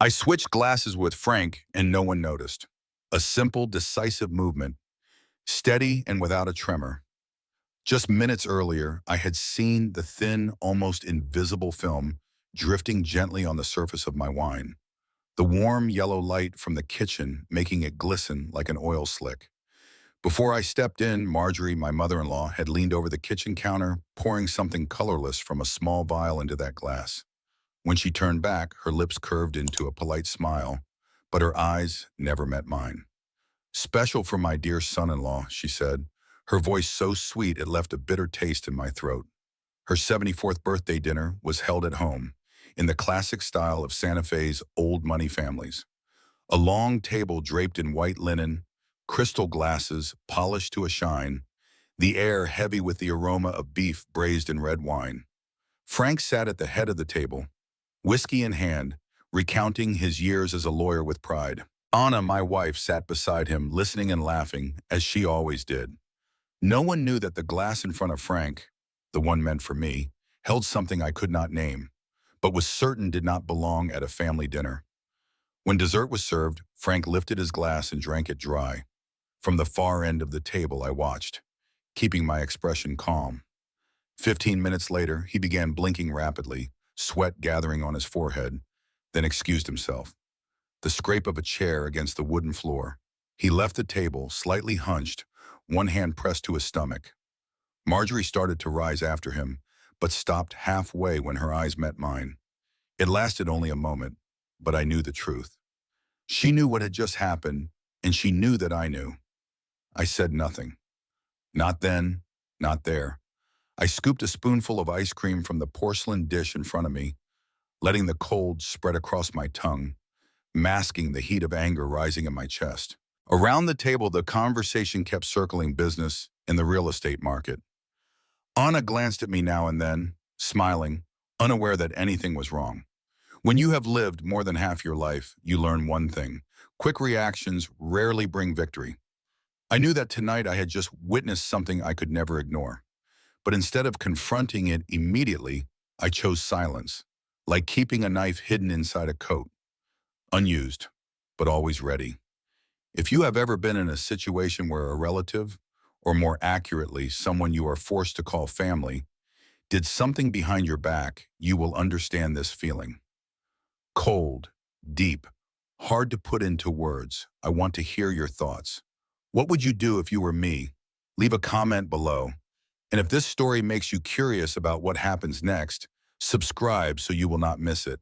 I switched glasses with Frank and no one noticed. A simple, decisive movement, steady and without a tremor. Just minutes earlier, I had seen the thin, almost invisible film drifting gently on the surface of my wine, the warm yellow light from the kitchen making it glisten like an oil slick. Before I stepped in, Marjorie, my mother-in-law, had leaned over the kitchen counter, pouring something colorless from a small vial into that glass. When she turned back, her lips curved into a polite smile, but her eyes never met mine. "Special for my dear son-in-law," she said, her voice so sweet it left a bitter taste in my throat. Her 74th birthday dinner was held at home, in the classic style of Santa Fe's old money families. A long table draped in white linen, crystal glasses polished to a shine, the air heavy with the aroma of beef braised in red wine. Frank sat at the head of the table, whiskey in hand, recounting his years as a lawyer with pride. Anna, my wife, sat beside him, listening and laughing, as she always did. No one knew that the glass in front of Frank, the one meant for me, held something I could not name, but was certain did not belong at a family dinner. When dessert was served, Frank lifted his glass and drank it dry. From the far end of the table, I watched, keeping my expression calm. 15 minutes later, he began blinking rapidly, sweat gathering on his forehead, then excused himself. The scrape of a chair against the wooden floor. He left the table, slightly hunched, one hand pressed to his stomach. Marjorie started to rise after him, but stopped halfway when her eyes met mine. It lasted only a moment, but I knew the truth. She knew what had just happened, and she knew that I knew. I said nothing. Not then, not there. I scooped a spoonful of ice cream from the porcelain dish in front of me, letting the cold spread across my tongue, masking the heat of anger rising in my chest. Around the table, the conversation kept circling business and the real estate market. Anna glanced at me now and then, smiling, unaware that anything was wrong. When you have lived more than half your life, you learn one thing. Quick reactions rarely bring victory. I knew that tonight I had just witnessed something I could never ignore. But instead of confronting it immediately, I chose silence, like keeping a knife hidden inside a coat, unused, but always ready. If you have ever been in a situation where a relative, or more accurately, someone you are forced to call family, did something behind your back, you will understand this feeling. Cold, deep, hard to put into words. I want to hear your thoughts. What would you do if you were me? Leave a comment below. And if this story makes you curious about what happens next, subscribe so you will not miss it.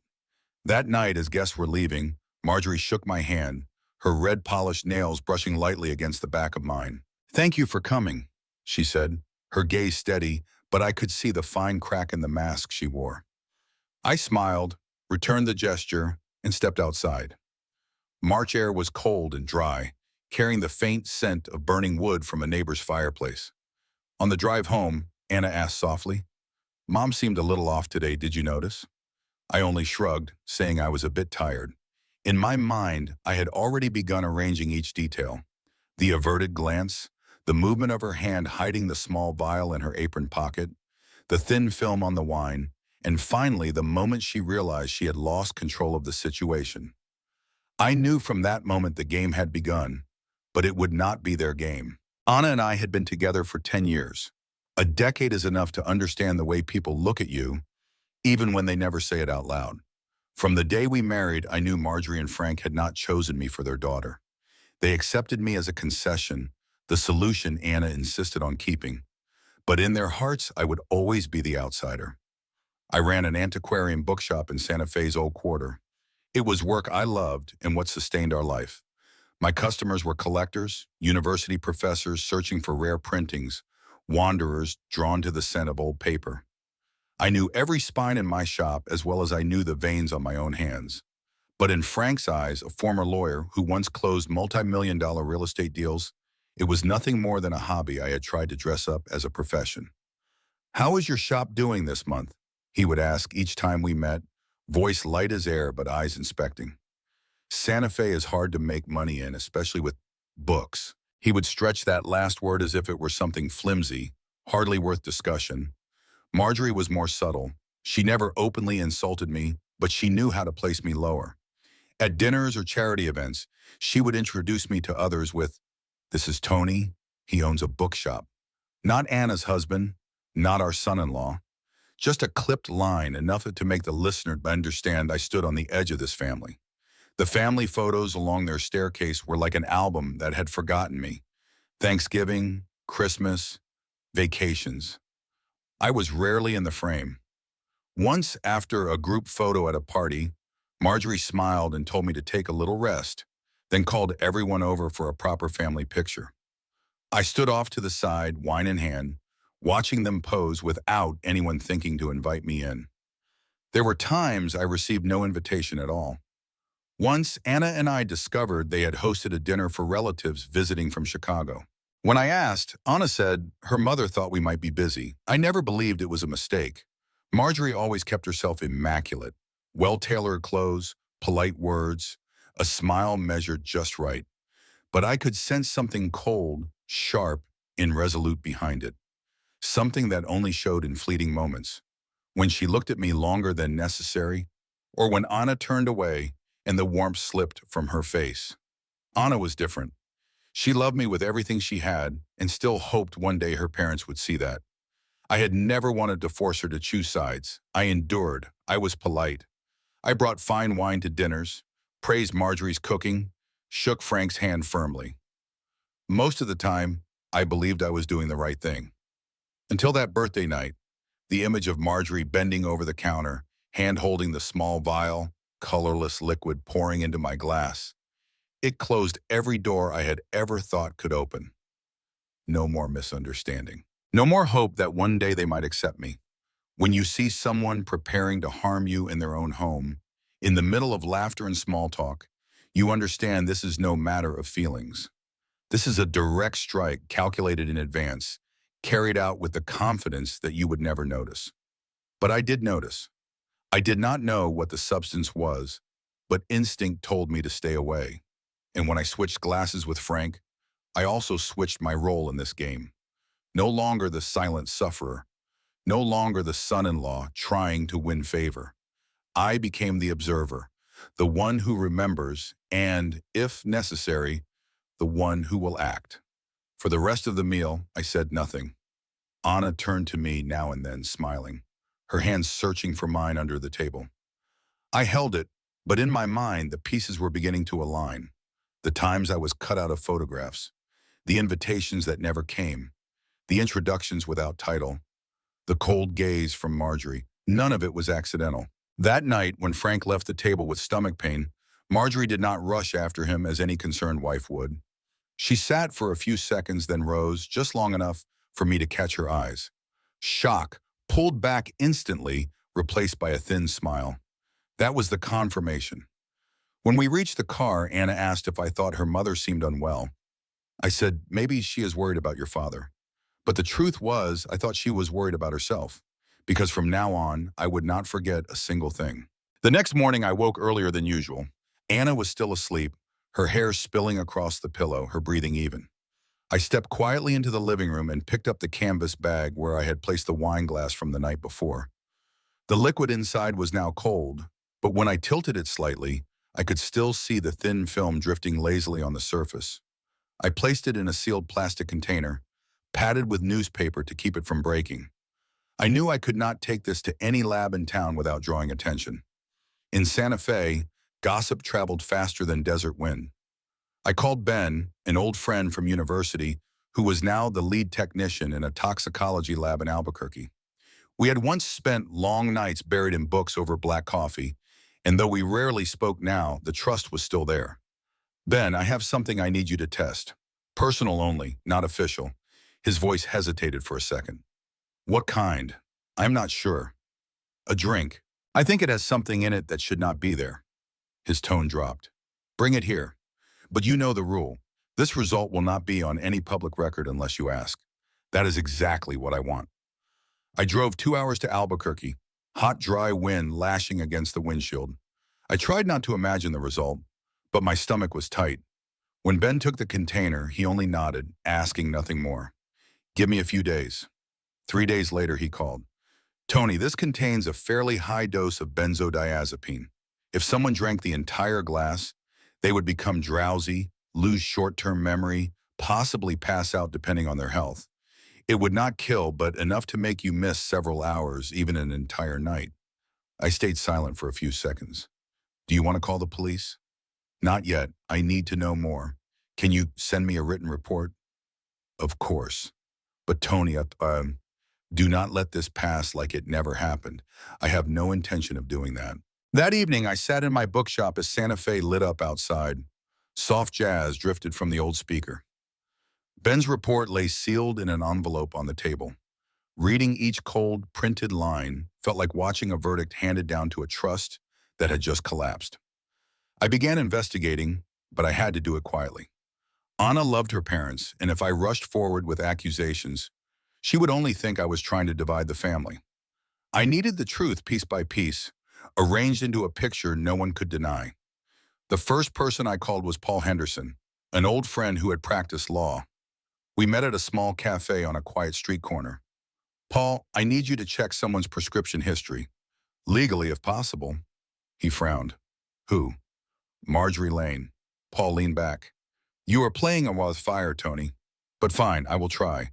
That night, as guests were leaving, Marjorie shook my hand, her red polished nails brushing lightly against the back of mine. "Thank you for coming," she said, her gaze steady, but I could see the fine crack in the mask she wore. I smiled, returned the gesture, and stepped outside. March air was cold and dry, carrying the faint scent of burning wood from a neighbor's fireplace. On the drive home, Anna asked softly, "Mom seemed a little off today, did you notice?" I only shrugged, saying I was a bit tired. In my mind, I had already begun arranging each detail. The averted glance, the movement of her hand hiding the small vial in her apron pocket, the thin film on the wine, and finally the moment she realized she had lost control of the situation. I knew from that moment the game had begun, but it would not be their game. Anna and I had been together for 10 years. A decade is enough to understand the way people look at you, even when they never say it out loud. From the day we married, I knew Marjorie and Frank had not chosen me for their daughter. They accepted me as a concession, the solution Anna insisted on keeping. But in their hearts, I would always be the outsider. I ran an antiquarian bookshop in Santa Fe's Old Quarter. It was work I loved and what sustained our life. My customers were collectors, university professors searching for rare printings, wanderers drawn to the scent of old paper. I knew every spine in my shop as well as I knew the veins on my own hands. But in Frank's eyes, a former lawyer who once closed multi-million-dollar real estate deals, it was nothing more than a hobby I had tried to dress up as a profession. "How is your shop doing this month?" he would ask each time we met, voice light as air but eyes inspecting. "Santa Fe is hard to make money in, especially with books." He would stretch that last word as if it were something flimsy, hardly worth discussion. Marjorie was more subtle. She never openly insulted me, but she knew how to place me lower. At dinners or charity events, she would introduce me to others with, "This is Tony. He owns a bookshop." Not Anna's husband, not our son-in-law. Just a clipped line, enough to make the listener understand I stood on the edge of this family. The family photos along their staircase were like an album that had forgotten me. Thanksgiving, Christmas, vacations. I was rarely in the frame. Once, after a group photo at a party, Marjorie smiled and told me to take a little rest, then called everyone over for a proper family picture. I stood off to the side, wine in hand, watching them pose without anyone thinking to invite me in. There were times I received no invitation at all. Once, Anna and I discovered they had hosted a dinner for relatives visiting from Chicago. When I asked, Anna said her mother thought we might be busy. I never believed it was a mistake. Marjorie always kept herself immaculate. Well-tailored clothes, polite words, a smile measured just right. But I could sense something cold, sharp, and resolute behind it. Something that only showed in fleeting moments. When she looked at me longer than necessary, or when Anna turned away and the warmth slipped from her face. Anna was different. She loved me with everything she had and still hoped one day her parents would see that. I had never wanted to force her to choose sides. I endured. I was polite. I brought fine wine to dinners, praised Marjorie's cooking, shook Frank's hand firmly. Most of the time, I believed I was doing the right thing. Until that birthday night, the image of Marjorie bending over the counter, hand-holding the small vial, colorless liquid pouring into my glass. It closed every door I had ever thought could open. No more misunderstanding. No more hope that one day they might accept me. When you see someone preparing to harm you in their own home, in the middle of laughter and small talk, you understand this is no matter of feelings. This is a direct strike calculated in advance, carried out with the confidence that you would never notice. But I did notice. I did not know what the substance was, but instinct told me to stay away. And when I switched glasses with Frank, I also switched my role in this game. No longer the silent sufferer, no longer the son-in-law trying to win favor. I became the observer, the one who remembers, and, if necessary, the one who will act. For the rest of the meal, I said nothing. Anna turned to me now and then, smiling, her hands searching for mine under the table. I held it, but in my mind, the pieces were beginning to align. The times I was cut out of photographs, the invitations that never came, the introductions without title, the cold gaze from Marjorie. None of it was accidental. That night, when Frank left the table with stomach pain, Marjorie did not rush after him as any concerned wife would. She sat for a few seconds, then rose, just long enough for me to catch her eyes. Shock, pulled back instantly, replaced by a thin smile. That was the confirmation. When we reached the car, Anna asked if I thought her mother seemed unwell. I said, maybe she is worried about your father. But the truth was, I thought she was worried about herself, because from now on, I would not forget a single thing. The next morning, I woke earlier than usual. Anna was still asleep, her hair spilling across the pillow, her breathing even. I stepped quietly into the living room and picked up the canvas bag where I had placed the wine glass from the night before. The liquid inside was now cold, but when I tilted it slightly, I could still see the thin film drifting lazily on the surface. I placed it in a sealed plastic container, padded with newspaper to keep it from breaking. I knew I could not take this to any lab in town without drawing attention. In Santa Fe, gossip traveled faster than desert wind. I called Ben, an old friend from university, who was now the lead technician in a toxicology lab in Albuquerque. We had once spent long nights buried in books over black coffee, and though we rarely spoke now, the trust was still there. Ben, I have something I need you to test. Personal only, not official. His voice hesitated for a second. What kind? I'm not sure. A drink. I think it has something in it that should not be there. His tone dropped. Bring it here. But you know the rule. This result will not be on any public record unless you ask. That is exactly what I want. I drove 2 hours to Albuquerque, hot, dry wind lashing against the windshield. I tried not to imagine the result, but my stomach was tight. When Ben took the container, he only nodded, asking nothing more. Give me a few days. 3 days later, he called. Tony, this contains a fairly high dose of benzodiazepine. If someone drank the entire glass, they would become drowsy, lose short-term memory, possibly pass out depending on their health. It would not kill, but enough to make you miss several hours, even an entire night. I stayed silent for a few seconds. Do you want to call the police? Not yet. I need to know more. Can you send me a written report? Of course. But Tony, do not let this pass like it never happened. I have no intention of doing that. That evening, I sat in my bookshop as Santa Fe lit up outside. Soft jazz drifted from the old speaker. Ben's report lay sealed in an envelope on the table. Reading each cold, printed line felt like watching a verdict handed down to a trust that had just collapsed. I began investigating, but I had to do it quietly. Anna loved her parents, and if I rushed forward with accusations, she would only think I was trying to divide the family. I needed the truth piece by piece, arranged into a picture no one could deny. The first person I called was Paul Henderson, an old friend who had practiced law. We met at a small cafe on a quiet street corner. Paul, I need you to check someone's prescription history. Legally, if possible. He frowned. Who? Marjorie Lane. Paul leaned back. You are playing with fire, Tony. But fine, I will try.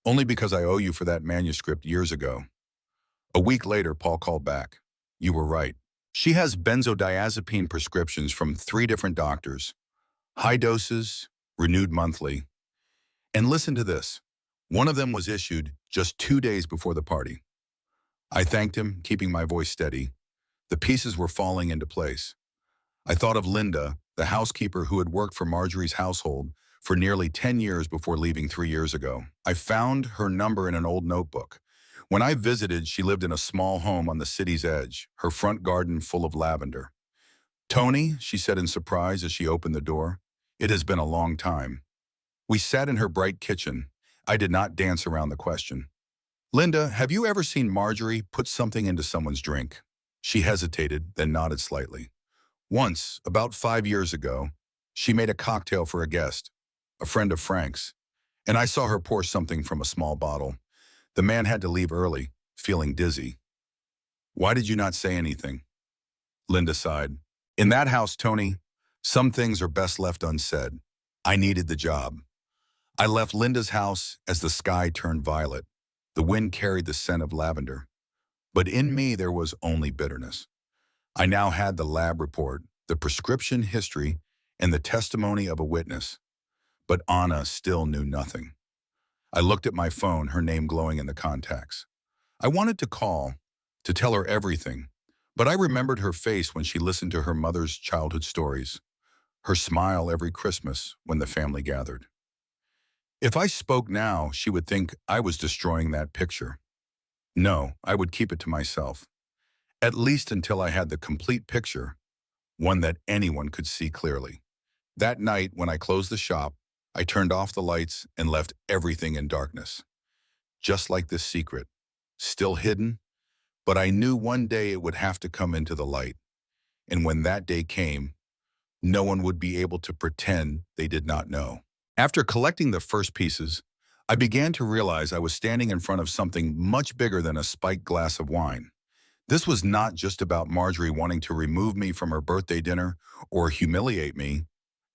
Only because I owe you for that manuscript years ago. A week later, Paul called back. You were right. She has benzodiazepine prescriptions from 3 different doctors. High doses, renewed monthly. And listen to this. One of them was issued just 2 days before the party. I thanked him, keeping my voice steady. The pieces were falling into place. I thought of Linda, the housekeeper who had worked for Marjorie's household for nearly 10 years before leaving 3 years ago. I found her number in an old notebook. When I visited, she lived in a small home on the city's edge, her front garden full of lavender. Tony, she said in surprise as she opened the door, it has been a long time. We sat in her bright kitchen. I did not dance around the question. Linda, have you ever seen Marjorie put something into someone's drink? She hesitated, then nodded slightly. Once, about 5 years ago, she made a cocktail for a guest, a friend of Frank's, and I saw her pour something from a small bottle. The man had to leave early, feeling dizzy. Why did you not say anything? Linda sighed. In that house, Tony, some things are best left unsaid. I needed the job. I left Linda's house as the sky turned violet. The wind carried the scent of lavender. But in me, there was only bitterness. I now had the lab report, the prescription history, and the testimony of a witness. But Anna still knew nothing. I looked at my phone, her name glowing in the contacts. I wanted to call, to tell her everything, but I remembered her face when she listened to her mother's childhood stories, her smile every Christmas when the family gathered. If I spoke now, she would think I was destroying that picture. No, I would keep it to myself, at least until I had the complete picture, one that anyone could see clearly. That night, when I closed the shop, I turned off the lights and left everything in darkness. Just like this secret, still hidden, but I knew one day it would have to come into the light. And when that day came, no one would be able to pretend they did not know. After collecting the first pieces, I began to realize I was standing in front of something much bigger than a spiked glass of wine. This was not just about Marjorie wanting to remove me from her birthday dinner or humiliate me.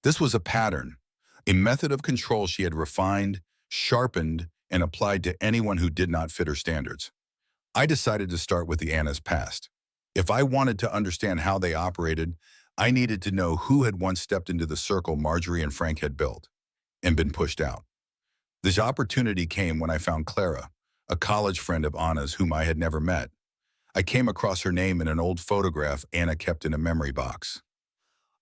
This was a pattern, a method of control she had refined, sharpened, and applied to anyone who did not fit her standards. I decided to start with the Anna's past. If I wanted to understand how they operated, I needed to know who had once stepped into the circle Marjorie and Frank had built and been pushed out. This opportunity came when I found Clara, a college friend of Anna's whom I had never met. I came across her name in an old photograph Anna kept in a memory box.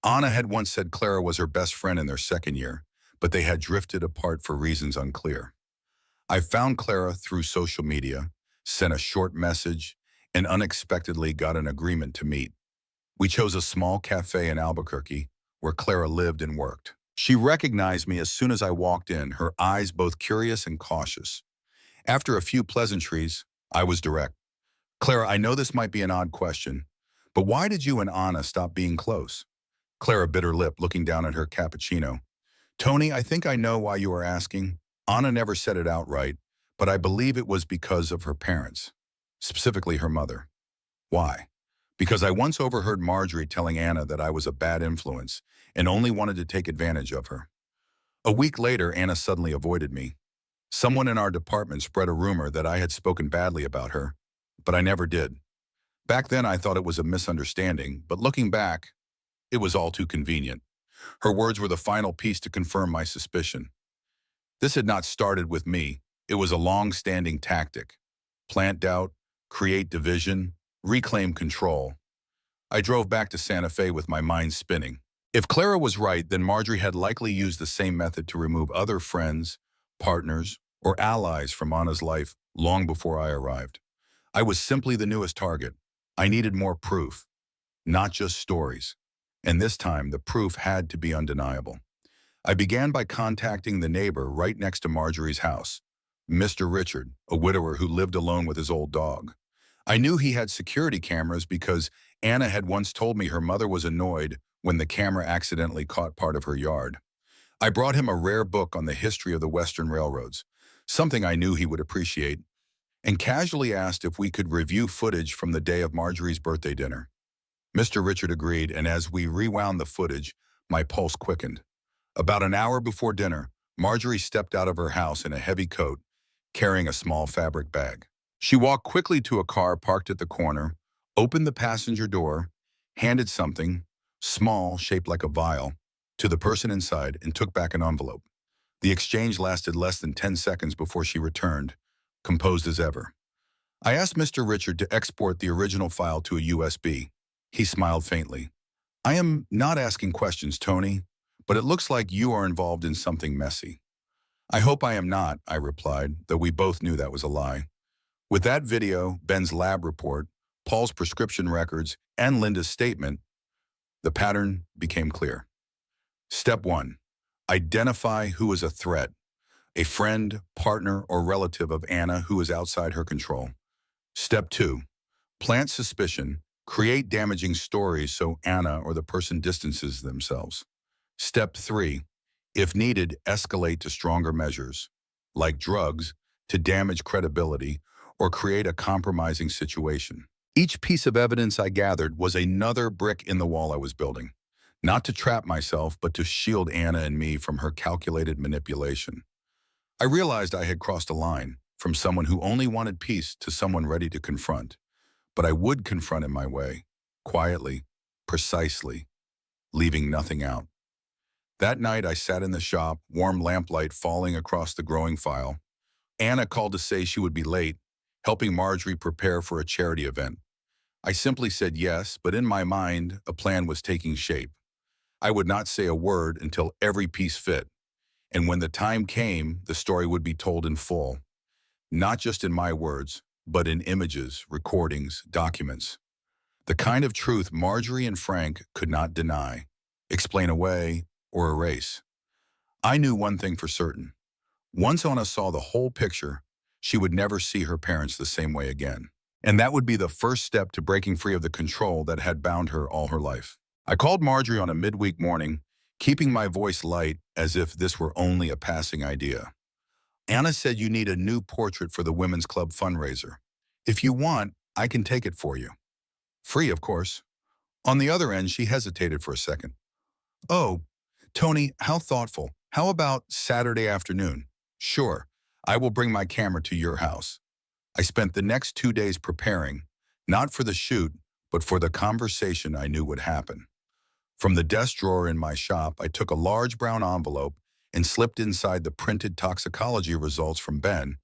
Anna had once said Clara was her best friend in their second year, but they had drifted apart for reasons unclear. I found Clara through social media, sent a short message, and unexpectedly got an agreement to meet. We chose a small cafe in Albuquerque where Clara lived and worked. She recognized me as soon as I walked in, her eyes both curious and cautious. After a few pleasantries, I was direct. Clara, I know this might be an odd question, but why did you and Anna stop being close? Clara bit her lip, looking down at her cappuccino. Tony, I think I know why you are asking. Anna never said it outright, but I believe it was because of her parents, specifically her mother. Why? Because I once overheard Marjorie telling Anna that I was a bad influence and only wanted to take advantage of her. A week later, Anna suddenly avoided me. Someone in our department spread a rumor that I had spoken badly about her, but I never did. Back then, I thought it was a misunderstanding, but looking back, it was all too convenient. Her words were the final piece to confirm my suspicion. This had not started with me. It was a long-standing tactic. Plant doubt, create division, reclaim control. I drove back to Santa Fe with my mind spinning. If Clara was right, then Marjorie had likely used the same method to remove other friends, partners, or allies from Anna's life long before I arrived. I was simply the newest target. I needed more proof, not just stories. And this time, the proof had to be undeniable. I began by contacting the neighbor right next to Marjorie's house, Mr. Richard, a widower who lived alone with his old dog. I knew he had security cameras because Anna had once told me her mother was annoyed when the camera accidentally caught part of her yard. I brought him a rare book on the history of the Western railroads, something I knew he would appreciate, and casually asked if we could review footage from the day of Marjorie's birthday dinner. Mr. Richard agreed, and as we rewound the footage, my pulse quickened. About an hour before dinner, Marjorie stepped out of her house in a heavy coat, carrying a small fabric bag. She walked quickly to a car parked at the corner, opened the passenger door, handed something, small, shaped like a vial, to the person inside and took back an envelope. The exchange lasted less than 10 seconds before she returned, composed as ever. I asked Mr. Richard to export the original file to a USB. He smiled faintly. "I am not asking questions, Tony, but it looks like you are involved in something messy." "I hope I am not," I replied, though we both knew that was a lie. With that video, Ben's lab report, Paul's prescription records, and Linda's statement, the pattern became clear. Step 1. Identify who is a threat, a friend, partner, or relative of Anna who is outside her control. Step 2. Plant suspicion, create damaging stories so Anna or the person distances themselves. Step 3. If needed, escalate to stronger measures, like drugs, to damage credibility or create a compromising situation. Each piece of evidence I gathered was another brick in the wall I was building, not to trap myself, but to shield Anna and me from her calculated manipulation. I realized I had crossed a line, from someone who only wanted peace to someone ready to confront. But I would confront in my way, quietly, precisely, leaving nothing out. That night I sat in the shop, warm lamplight falling across the growing file. Anna called to say she would be late, helping Marjorie prepare for a charity event. I simply said yes, but in my mind, a plan was taking shape. I would not say a word until every piece fit. And when the time came, the story would be told in full. Not just in my words, but in images, recordings, documents. The kind of truth Marjorie and Frank could not deny, explain away, or erase. I knew one thing for certain. Once Anna saw the whole picture, she would never see her parents the same way again. And that would be the first step to breaking free of the control that had bound her all her life. I called Marjorie on a midweek morning, keeping my voice light as if this were only a passing idea. "Anna said you need a new portrait for the Women's Club fundraiser. If you want, I can take it for you. Free, of course." On the other end, she hesitated for a second. "Oh, Tony, how thoughtful. How about Saturday afternoon?" "Sure, I will bring my camera to your house." I spent the next 2 days preparing, not for the shoot, but for the conversation I knew would happen. From the desk drawer in my shop, I took a large brown envelope and slipped inside the printed toxicology results from Ben,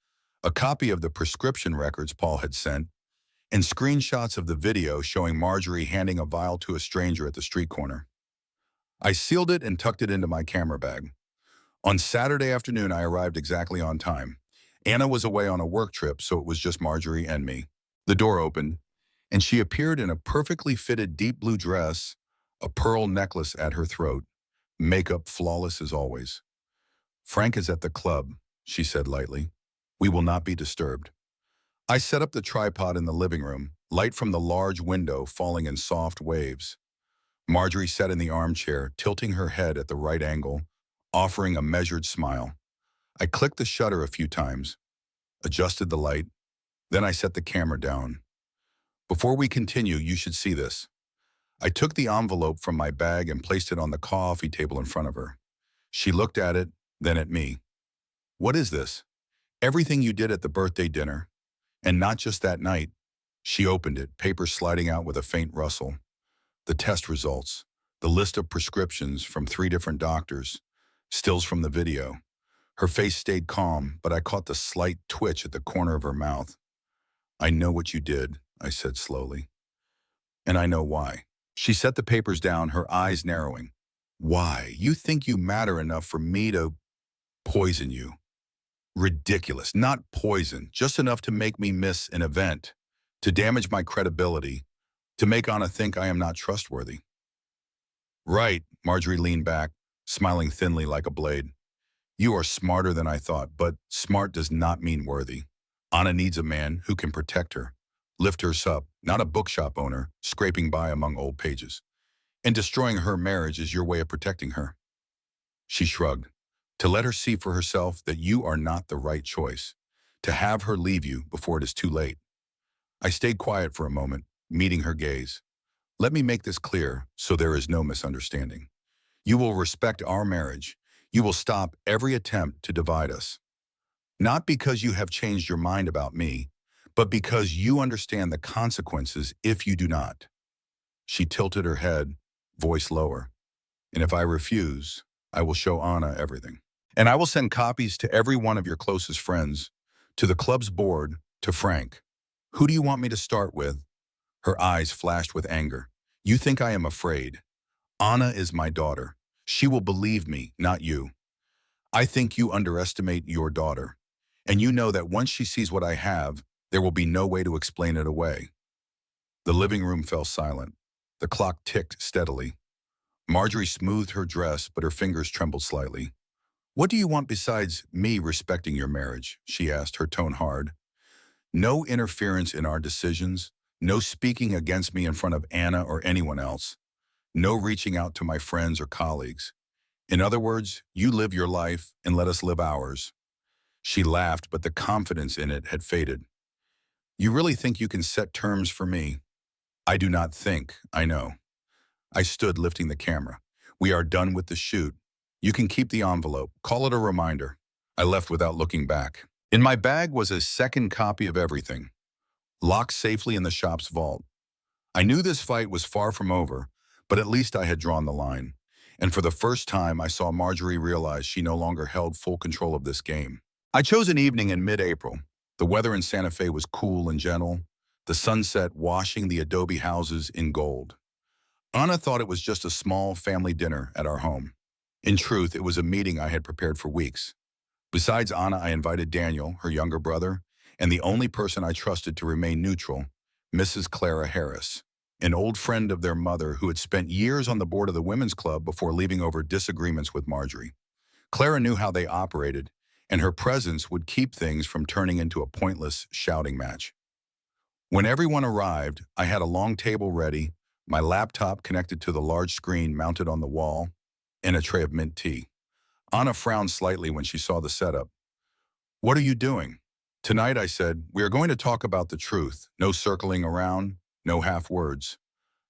a copy of the prescription records Paul had sent, and screenshots of the video showing Marjorie handing a vial to a stranger at the street corner. I sealed it and tucked it into my camera bag. On Saturday afternoon, I arrived exactly on time. Anna was away on a work trip, so it was just Marjorie and me. The door opened, and she appeared in a perfectly fitted deep blue dress, a pearl necklace at her throat, makeup flawless as always. "Frank is at the club," she said lightly. "We will not be disturbed." I set up the tripod in the living room, light from the large window falling in soft waves. Marjorie sat in the armchair, tilting her head at the right angle, offering a measured smile. I clicked the shutter a few times, adjusted the light, then I set the camera down. Before we continue, you should see this. I took the envelope from my bag and placed it on the coffee table in front of her. She looked at it, then at me. What is this? Everything you did at the birthday dinner. And not just that night. She opened it, paper sliding out with a faint rustle. The test results, the list of prescriptions from 3 different doctors, stills from the video. Her face stayed calm, but I caught the slight twitch at the corner of her mouth. I know what you did, I said slowly. And I know why. She set the papers down, her eyes narrowing. Why? You think you matter enough for me to poison you? Ridiculous. Not poison, just enough to make me miss an event, to damage my credibility, to make Anna think I am not trustworthy. Right, Marjorie leaned back, smiling thinly like a blade. You are smarter than I thought, but smart does not mean worthy. Anna needs a man who can protect her, lift her up, not a bookshop owner scraping by among old pages. And destroying her marriage is your way of protecting her. She shrugged. To let her see for herself that you are not the right choice. To have her leave you before it is too late. I stayed quiet for a moment, meeting her gaze. Let me make this clear so there is no misunderstanding. You will respect our marriage. You will stop every attempt to divide us. Not because you have changed your mind about me, but because you understand the consequences if you do not. She tilted her head, voice lower. And if I refuse, I will show Anna everything. And I will send copies to every one of your closest friends, to the club's board, to Frank. Who do you want me to start with? Her eyes flashed with anger. You think I am afraid. Anna is my daughter. She will believe me, not you. I think you underestimate your daughter. And you know that once she sees what I have, there will be no way to explain it away. The living room fell silent. The clock ticked steadily. Marjorie smoothed her dress, but her fingers trembled slightly. What do you want besides me respecting your marriage? She asked, her tone hard. No interference in our decisions, no speaking against me in front of Anna or anyone else, no reaching out to my friends or colleagues. In other words, you live your life and let us live ours. She laughed, but the confidence in it had faded. You really think you can set terms for me? I do not think, I know. I stood lifting the camera. We are done with the shoot. You can keep the envelope. Call it a reminder. I left without looking back. In my bag was a second copy of everything, locked safely in the shop's vault. I knew this fight was far from over, but at least I had drawn the line. And for the first time, I saw Marjorie realize she no longer held full control of this game. I chose an evening in mid-April. The weather in Santa Fe was cool and gentle, the sunset washing the adobe houses in gold. Anna thought it was just a small family dinner at our home. In truth, it was a meeting I had prepared for weeks. Besides Anna, I invited Daniel, her younger brother, and the only person I trusted to remain neutral, Mrs. Clara Harris, an old friend of their mother who had spent years on the board of the women's club before leaving over disagreements with Marjorie. Clara knew how they operated, and her presence would keep things from turning into a pointless shouting match. When everyone arrived, I had a long table ready, my laptop connected to the large screen mounted on the wall, and a tray of mint tea. Anna frowned slightly when she saw the setup. What are you doing? Tonight, I said, we are going to talk about the truth. No circling around, no half words.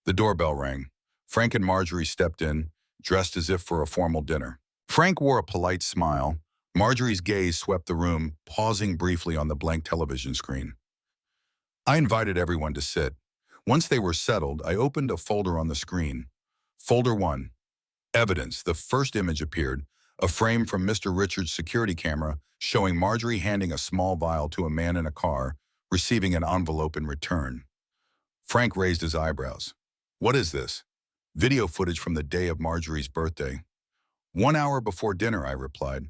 The doorbell rang. Frank and Marjorie stepped in, dressed as if for a formal dinner. Frank wore a polite smile. Marjorie's gaze swept the room, pausing briefly on the blank television screen. I invited everyone to sit. Once they were settled, I opened a folder on the screen. Folder 1. Evidence. The first image appeared, a frame from Mr. Richards' security camera showing Marjorie handing a small vial to a man in a car, receiving an envelope in return. Frank raised his eyebrows. What is this? Video footage from the day of Marjorie's birthday. 1 hour before dinner, I replied.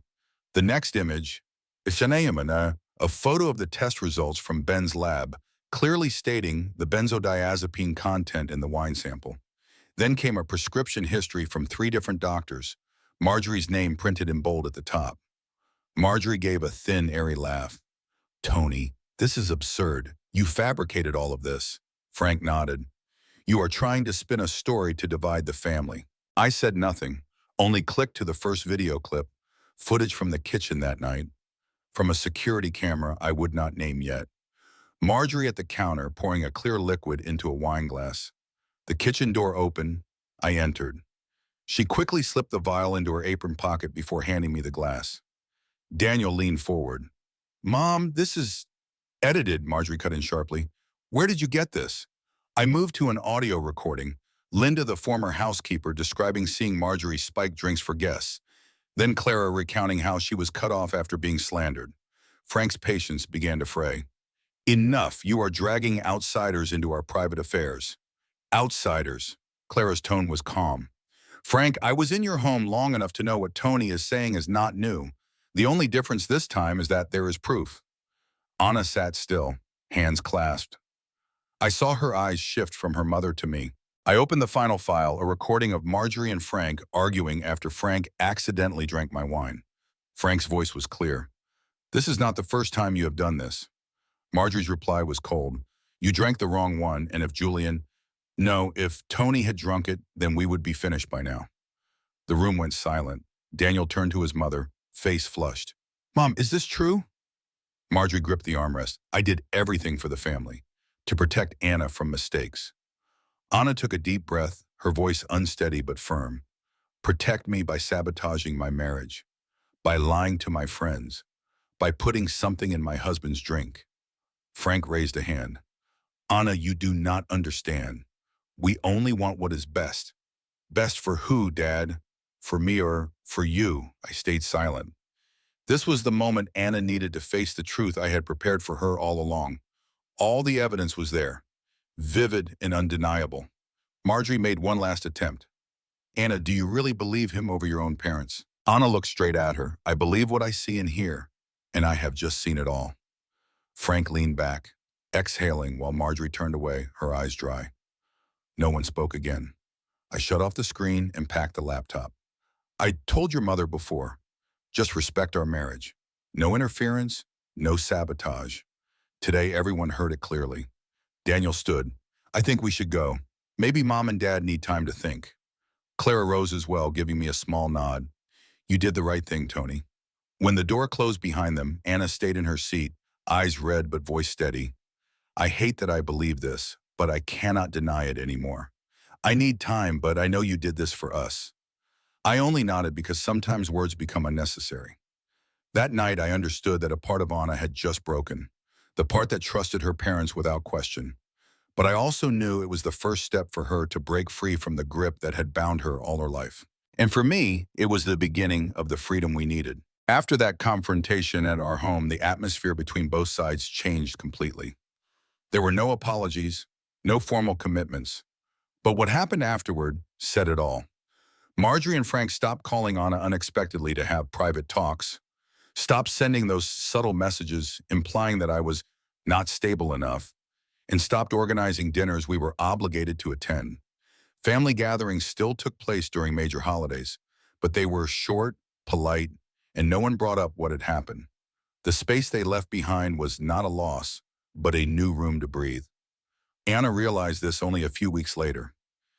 The next image, a photo of the test results from Ben's lab, clearly stating the benzodiazepine content in the wine sample. Then came a prescription history from 3 different doctors, Marjorie's name printed in bold at the top. Marjorie gave a thin, airy laugh. Tony, this is absurd. You fabricated all of this. Frank nodded. You are trying to spin a story to divide the family. I said nothing, only clicked to the first video clip, footage from the kitchen that night, from a security camera I would not name yet. Marjorie at the counter pouring a clear liquid into a wine glass. The kitchen door open. I entered. She quickly slipped the vial into her apron pocket before handing me the glass. Daniel leaned forward. Mom, this is edited, Marjorie cut in sharply. Where did you get this? I moved to an audio recording. Linda, the former housekeeper, describing seeing Marjorie spike drinks for guests. Then Clara recounting how she was cut off after being slandered. Frank's patience began to fray. Enough, you are dragging outsiders into our private affairs. Outsiders. Clara's tone was calm. Frank, I was in your home long enough to know what Tony is saying is not new. The only difference this time is that there is proof. Anna sat still, hands clasped. I saw her eyes shift from her mother to me. I opened the final file, a recording of Marjorie and Frank arguing after Frank accidentally drank my wine. Frank's voice was clear. This is not the first time you have done this. Marjorie's reply was cold. You drank the wrong one, and if Tony had drunk it, then we would be finished by now. The room went silent. Daniel turned to his mother, face flushed. Mom, is this true? Marjorie gripped the armrest. I did everything for the family, to protect Anna from mistakes. Anna took a deep breath, her voice unsteady but firm. Protect me by sabotaging my marriage, by lying to my friends, by putting something in my husband's drink. Frank raised a hand. Anna, you do not understand. We only want what is best. Best for who, Dad? For me or for you? I stayed silent. This was the moment Anna needed to face the truth I had prepared for her all along. All the evidence was there, vivid and undeniable. Marjorie made one last attempt. Anna, do you really believe him over your own parents? Anna looked straight at her. I believe what I see and hear, and I have just seen it all. Frank leaned back, exhaling while Marjorie turned away, her eyes dry. No one spoke again. I shut off the screen and packed the laptop. I told your mother before, just respect our marriage. No interference, no sabotage. Today, everyone heard it clearly. Daniel stood. I think we should go. Maybe Mom and Dad need time to think. Clara rose as well, giving me a small nod. You did the right thing, Tony. When the door closed behind them, Anna stayed in her seat, eyes red but voice steady. I hate that I believe this, but I cannot deny it anymore. I need time, but I know you did this for us. I only nodded because sometimes words become unnecessary. That night, I understood that a part of Anna had just broken, the part that trusted her parents without question. But I also knew it was the first step for her to break free from the grip that had bound her all her life. And for me, it was the beginning of the freedom we needed. After that confrontation at our home, the atmosphere between both sides changed completely. There were no apologies, no formal commitments. But what happened afterward said it all. Marjorie and Frank stopped calling Anna unexpectedly to have private talks, stopped sending those subtle messages implying that I was not stable enough, and stopped organizing dinners we were obligated to attend. Family gatherings still took place during major holidays, but they were short, polite, and no one brought up what had happened. The space they left behind was not a loss, but a new room to breathe. Anna realized this only a few weeks later.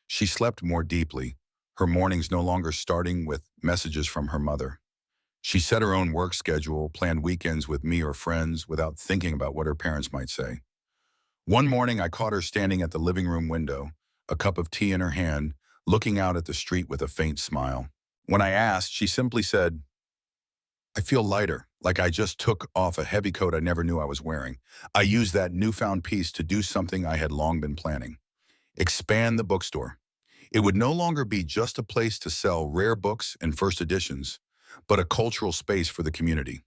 She slept more deeply, her mornings no longer starting with messages from her mother. She set her own work schedule, planned weekends with me or friends without thinking about what her parents might say. One morning, I caught her standing at the living room window, a cup of tea in her hand, looking out at the street with a faint smile. When I asked, she simply said, I feel lighter, like I just took off a heavy coat I never knew I was wearing. I used that newfound peace to do something I had long been planning. Expand the bookstore. It would no longer be just a place to sell rare books and first editions, but a cultural space for the community.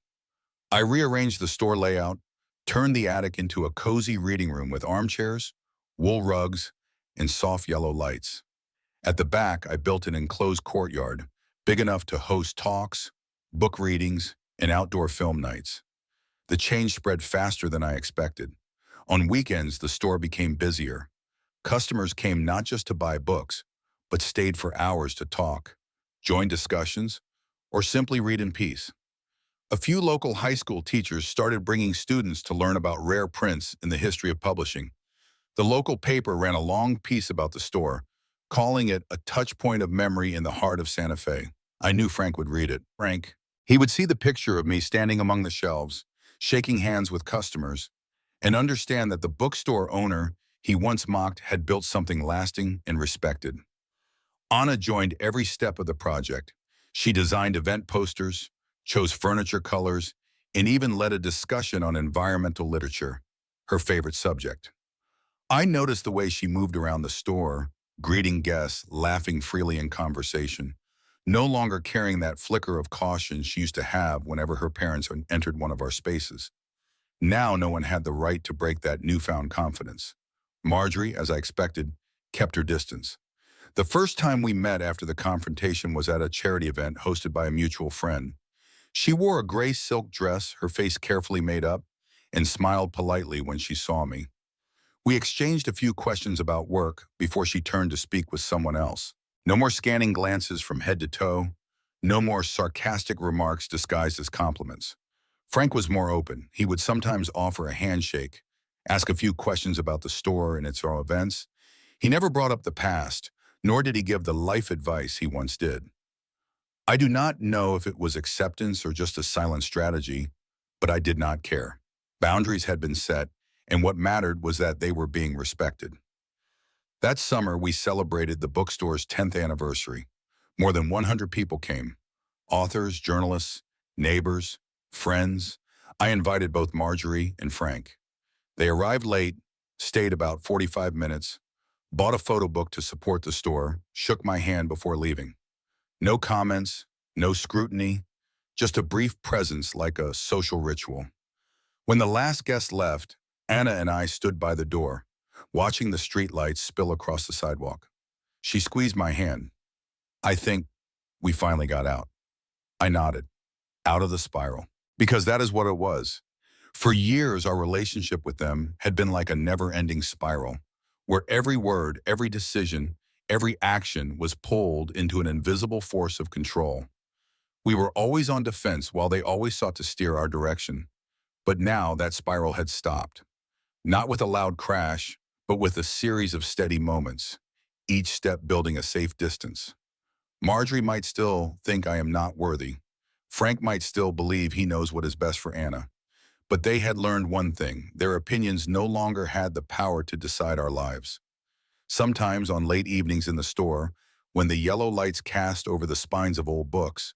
I rearranged the store layout, turned the attic into a cozy reading room with armchairs, wool rugs, and soft yellow lights. At the back, I built an enclosed courtyard, big enough to host talks, book readings, and outdoor film nights. The change spread faster than I expected. On weekends, the store became busier. Customers came not just to buy books, but stayed for hours to talk, join discussions, or simply read in peace. A few local high school teachers started bringing students to learn about rare prints and the history of publishing. The local paper ran a long piece about the store, calling it a touch point of memory in the heart of Santa Fe. I knew Frank would read it. He would see the picture of me standing among the shelves, shaking hands with customers, and understand that the bookstore owner he once mocked had built something lasting and respected. Anna joined every step of the project. She designed event posters, chose furniture colors, and even led a discussion on environmental literature, her favorite subject. I noticed the way she moved around the store, greeting guests, laughing freely in conversation, no longer carrying that flicker of caution she used to have whenever her parents entered one of our spaces. Now no one had the right to break that newfound confidence. Marjorie, as I expected, kept her distance. The first time we met after the confrontation was at a charity event hosted by a mutual friend. She wore a gray silk dress, her face carefully made up, and smiled politely when she saw me. We exchanged a few questions about work before she turned to speak with someone else. No more scanning glances from head to toe. No more sarcastic remarks disguised as compliments. Frank was more open. He would sometimes offer a handshake, ask a few questions about the store and its events. He never brought up the past, nor did he give the life advice he once did. I do not know if it was acceptance or just a silent strategy, but I did not care. Boundaries had been set, and what mattered was that they were being respected. That summer, we celebrated the bookstore's 10th anniversary. More than 100 people came. Authors, journalists, neighbors, friends. I invited both Marjorie and Frank. They arrived late, stayed about 45 minutes, bought a photo book to support the store, shook my hand before leaving. No comments, no scrutiny, just a brief presence like a social ritual. When the last guest left, Anna and I stood by the door, watching the streetlights spill across the sidewalk. She squeezed my hand. I think we finally got out. I nodded, out of the spiral, because that is what it was. For years, our relationship with them had been like a never-ending spiral, where every word, every decision, every action was pulled into an invisible force of control. We were always on defense while they always sought to steer our direction. But now that spiral had stopped. Not with a loud crash, but with a series of steady moments, each step building a safe distance. Marjorie might still think I am not worthy. Frank might still believe he knows what is best for Anna. But they had learned one thing: their opinions no longer had the power to decide our lives. Sometimes on late evenings in the store, when the yellow lights cast over the spines of old books,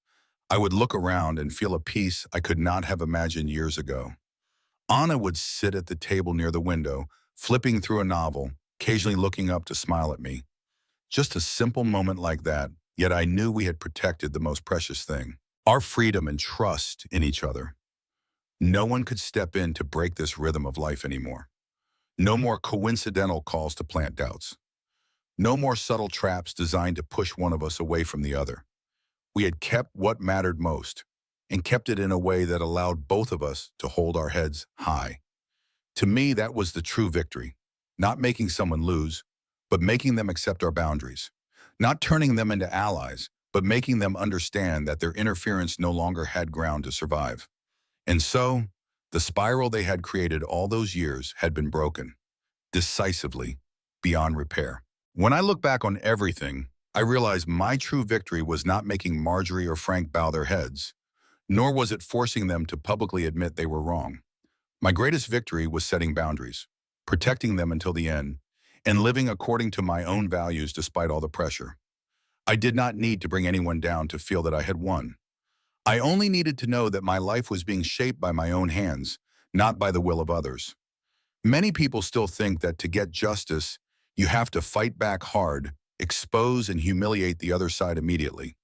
I would look around and feel a peace I could not have imagined years ago. Anna would sit at the table near the window, flipping through a novel, occasionally looking up to smile at me. Just a simple moment like that, yet I knew we had protected the most precious thing: our freedom and trust in each other. No one could step in to break this rhythm of life anymore. No more coincidental calls to plant doubts. No more subtle traps designed to push one of us away from the other. We had kept what mattered most, and kept it in a way that allowed both of us to hold our heads high. To me, that was the true victory. Not making someone lose, but making them accept our boundaries. Not turning them into allies, but making them understand that their interference no longer had ground to survive. And so, the spiral they had created all those years had been broken, decisively, beyond repair. When I look back on everything, I realize my true victory was not making Marjorie or Frank bow their heads, nor was it forcing them to publicly admit they were wrong. My greatest victory was setting boundaries, protecting them until the end, and living according to my own values despite all the pressure. I did not need to bring anyone down to feel that I had won. I only needed to know that my life was being shaped by my own hands, not by the will of others. Many people still think that to get justice, you have to fight back hard, expose and humiliate the other side immediately.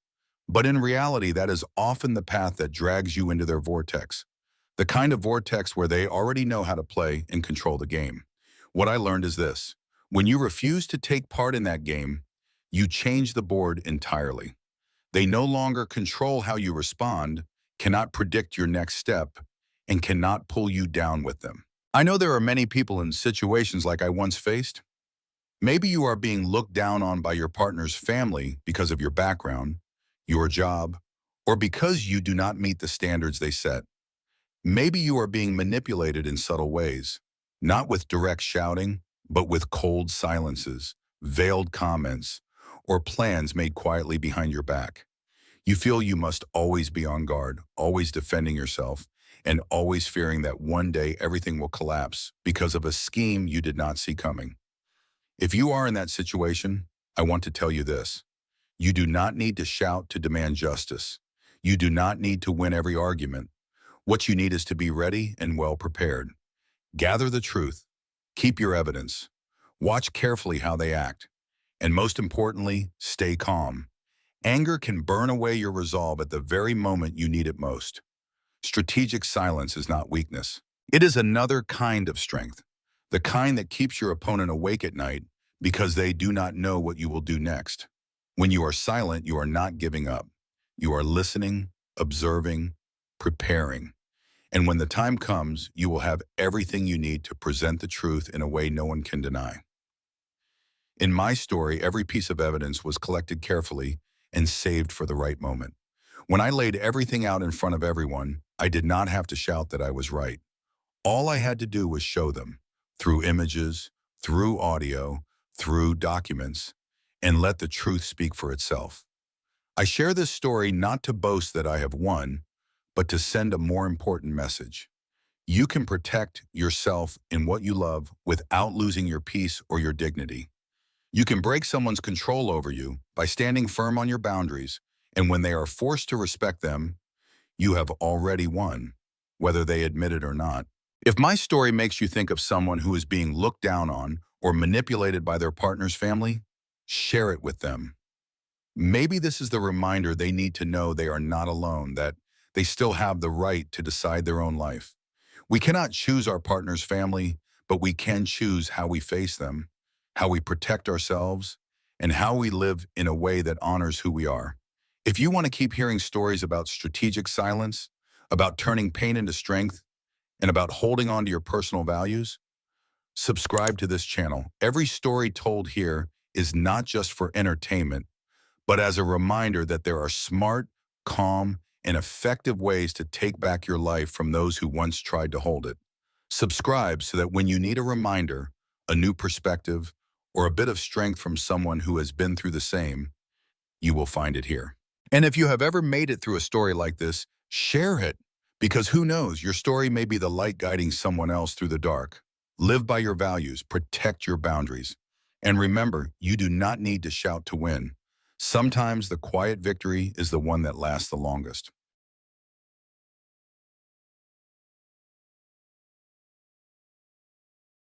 But in reality, that is often the path that drags you into their vortex, the kind of vortex where they already know how to play and control the game. What I learned is this: when you refuse to take part in that game, you change the board entirely. They no longer control how you respond, cannot predict your next step, and cannot pull you down with them. I know there are many people in situations like I once faced. Maybe you are being looked down on by your partner's family because of your background, your job, or because you do not meet the standards they set. Maybe you are being manipulated in subtle ways, not with direct shouting, but with cold silences, veiled comments, or plans made quietly behind your back. You feel you must always be on guard, always defending yourself, and always fearing that one day everything will collapse because of a scheme you did not see coming. If you are in that situation, I want to tell you this. You do not need to shout to demand justice. You do not need to win every argument. What you need is to be ready and well prepared. Gather the truth. Keep your evidence. Watch carefully how they act. And most importantly, stay calm. Anger can burn away your resolve at the very moment you need it most. Strategic silence is not weakness. It is another kind of strength, the kind that keeps your opponent awake at night because they do not know what you will do next. When you are silent, you are not giving up. You are listening, observing, preparing. And when the time comes, you will have everything you need to present the truth in a way no one can deny. In my story, every piece of evidence was collected carefully and saved for the right moment. When I laid everything out in front of everyone, I did not have to shout that I was right. All I had to do was show them, through images, through audio, through documents, and let the truth speak for itself. I share this story not to boast that I have won, but to send a more important message. You can protect yourself in what you love without losing your peace or your dignity. You can break someone's control over you by standing firm on your boundaries, and when they are forced to respect them, you have already won, whether they admit it or not. If my story makes you think of someone who is being looked down on or manipulated by their partner's family, share it with them. Maybe this is the reminder they need to know they are not alone, that they still have the right to decide their own life. We cannot choose our partner's family, but we can choose how we face them, how we protect ourselves, and how we live in a way that honors who we are. If you want to keep hearing stories about strategic silence, about turning pain into strength, and about holding on to your personal values, subscribe to this channel. Every story told here is not just for entertainment, but as a reminder that there are smart, calm, and effective ways to take back your life from those who once tried to hold it. Subscribe so that when you need a reminder, a new perspective, or a bit of strength from someone who has been through the same, you will find it here. And if you have ever made it through a story like this, share it, because who knows, your story may be the light guiding someone else through the dark. Live by your values, protect your boundaries, and remember, you do not need to shout to win. Sometimes the quiet victory is the one that lasts the longest.